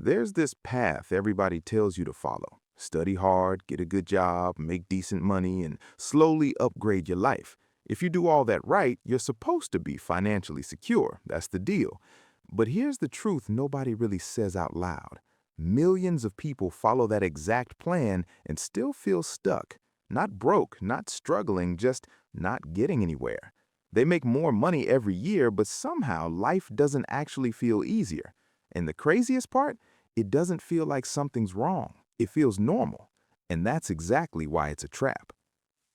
There's this path everybody tells you to follow. Study hard, get a good job, make decent money, and slowly upgrade your life. If you do all that right, you're supposed to be financially secure. That's the deal. But here's the truth nobody really says out loud. Millions of people follow that exact plan and still feel stuck. Not broke, not struggling, just not getting anywhere. They make more money every year, but somehow life doesn't actually feel easier. And the craziest part? It doesn't feel like something's wrong. It feels normal. And that's exactly why it's a trap.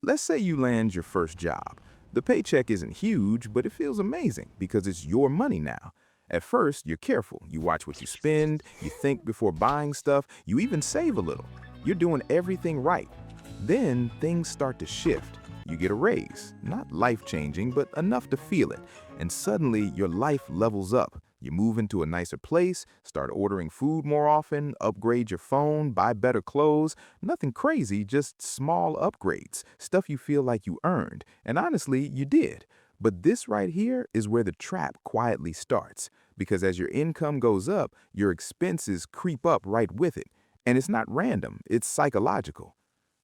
Let's say you land your first job. The paycheck isn't huge, but it feels amazing because it's your money now. At first, you're careful. You watch what you spend, you think before buying stuff, you even save a little. You're doing everything right. Then things start to shift. You get a raise, not life-changing, but enough to feel it. And suddenly your life levels up. You move into a nicer place, start ordering food more often, upgrade your phone, buy better clothes. Nothing crazy, just small upgrades, stuff you feel like you earned. And honestly, you did. But this right here is where the trap quietly starts. Because as your income goes up, your expenses creep up right with it. And it's not random, it's psychological.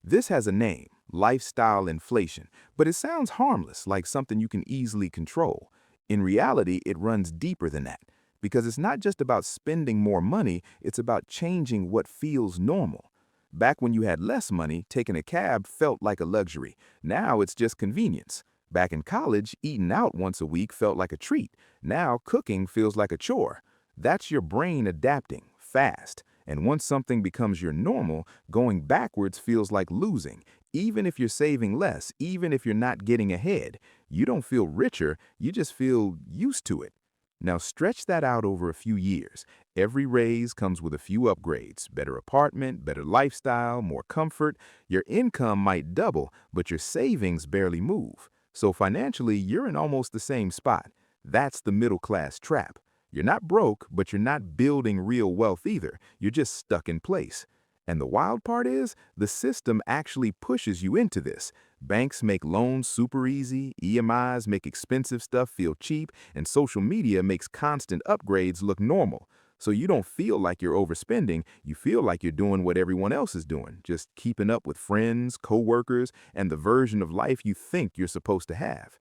This has a name, lifestyle inflation, but it sounds harmless, like something you can easily control. In reality, it runs deeper than that, because it's not just about spending more money, it's about changing what feels normal. Back when you had less money, taking a cab felt like a luxury. Now it's just convenience. Back in college, eating out once a week felt like a treat. Now cooking feels like a chore. That's your brain adapting, fast. And once something becomes your normal, going backwards feels like losing. Even if you're saving less, even if you're not getting ahead, you don't feel richer, you just feel used to it. Now stretch that out over a few years. Every raise comes with a few upgrades, better apartment, better lifestyle, more comfort. Your income might double, but your savings barely move. So financially, you're in almost the same spot. That's the middle class trap. You're not broke, but you're not building real wealth either. You're just stuck in place. And the wild part is, the system actually pushes you into this. Banks make loans super easy, EMIs make expensive stuff feel cheap, and social media makes constant upgrades look normal. So you don't feel like you're overspending, you feel like you're doing what everyone else is doing, just keeping up with friends, coworkers, and the version of life you think you're supposed to have.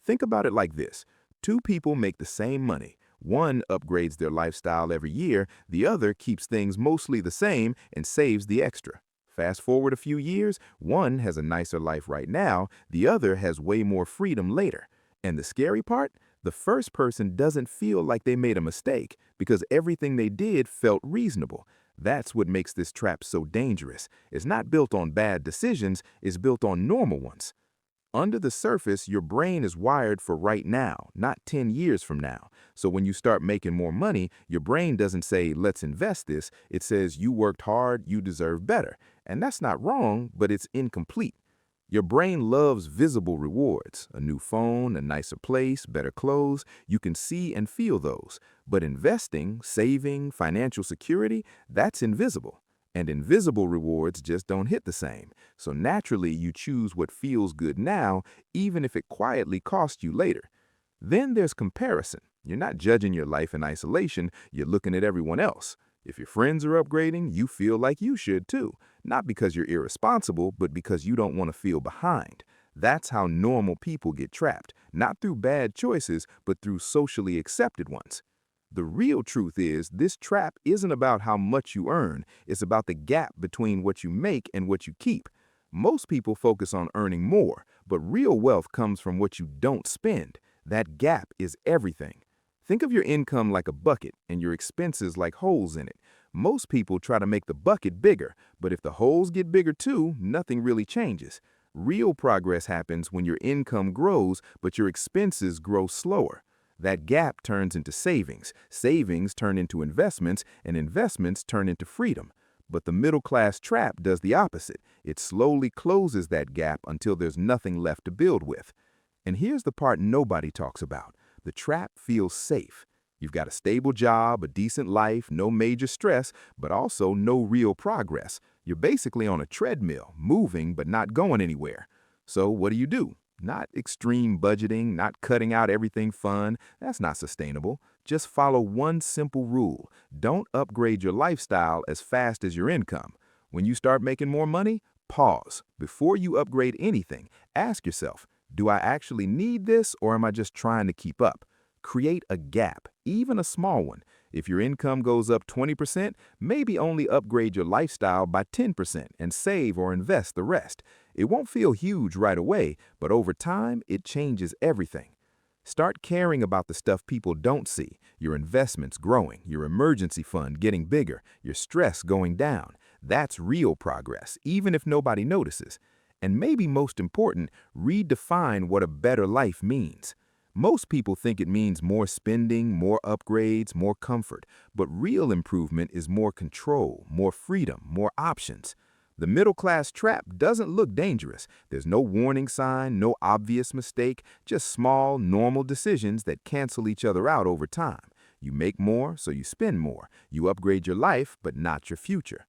Think about it like this. Two people make the same money. One upgrades their lifestyle every year, the other keeps things mostly the same and saves the extra. Fast forward a few years, one has a nicer life right now, the other has way more freedom later. And the scary part? The first person doesn't feel like they made a mistake because everything they did felt reasonable. That's what makes this trap so dangerous. It's not built on bad decisions, it's built on normal ones. Under the surface, your brain is wired for right now, not 10 years from now. So when you start making more money, your brain doesn't say, let's invest this. It says, you worked hard, you deserve better. And that's not wrong, but it's incomplete. Your brain loves visible rewards, a new phone, a nicer place, better clothes. You can see and feel those. But investing, saving, financial security, that's invisible. And invisible rewards just don't hit the same. So naturally, you choose what feels good now, even if it quietly costs you later. Then there's comparison. You're not judging your life in isolation, you're looking at everyone else. If your friends are upgrading, you feel like you should too. Not because you're irresponsible, but because you don't want to feel behind. That's how normal people get trapped, not through bad choices, but through socially accepted ones. The real truth is, this trap isn't about how much you earn, it's about the gap between what you make and what you keep. Most people focus on earning more, but real wealth comes from what you don't spend. That gap is everything. Think of your income like a bucket and your expenses like holes in it. Most people try to make the bucket bigger, but if the holes get bigger too, nothing really changes. Real progress happens when your income grows, but your expenses grow slower. That gap turns into savings, savings turn into investments, and investments turn into freedom. But the middle class trap does the opposite. It slowly closes that gap until there's nothing left to build with. And here's the part nobody talks about. The trap feels safe. You've got a stable job, a decent life, no major stress, but also no real progress. You're basically on a treadmill, moving but not going anywhere. So what do? Not extreme budgeting, not cutting out everything fun. That's not sustainable. Just follow one simple rule. Don't upgrade your lifestyle as fast as your income. When you start making more money, pause. Before you upgrade anything, ask yourself, do I actually need this or am I just trying to keep up? Create a gap, even a small one. If your income goes up 20%, maybe only upgrade your lifestyle by 10% and save or invest the rest. It won't feel huge right away, but over time, it changes everything. Start caring about the stuff people don't see, your investments growing, your emergency fund getting bigger, your stress going down. That's real progress, even if nobody notices. And maybe most important, redefine what a better life means. Most people think it means more spending, more upgrades, more comfort, but real improvement is more control, more freedom, more options. The middle-class trap doesn't look dangerous. There's no warning sign, no obvious mistake, just small, normal decisions that cancel each other out over time. You make more, so you spend more. You upgrade your life, but not your future.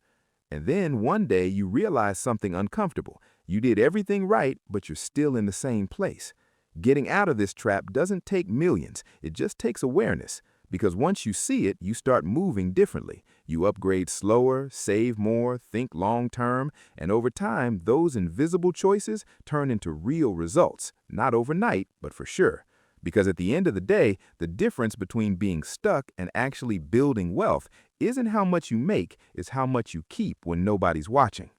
And then one day you realize something uncomfortable. You did everything right, but you're still in the same place. Getting out of this trap doesn't take millions, it just takes awareness. Because once you see it, you start moving differently. You upgrade slower, save more, think long-term, and over time, those invisible choices turn into real results. Not overnight, but for sure. Because at the end of the day, the difference between being stuck and actually building wealth isn't how much you make, it's how much you keep when nobody's watching.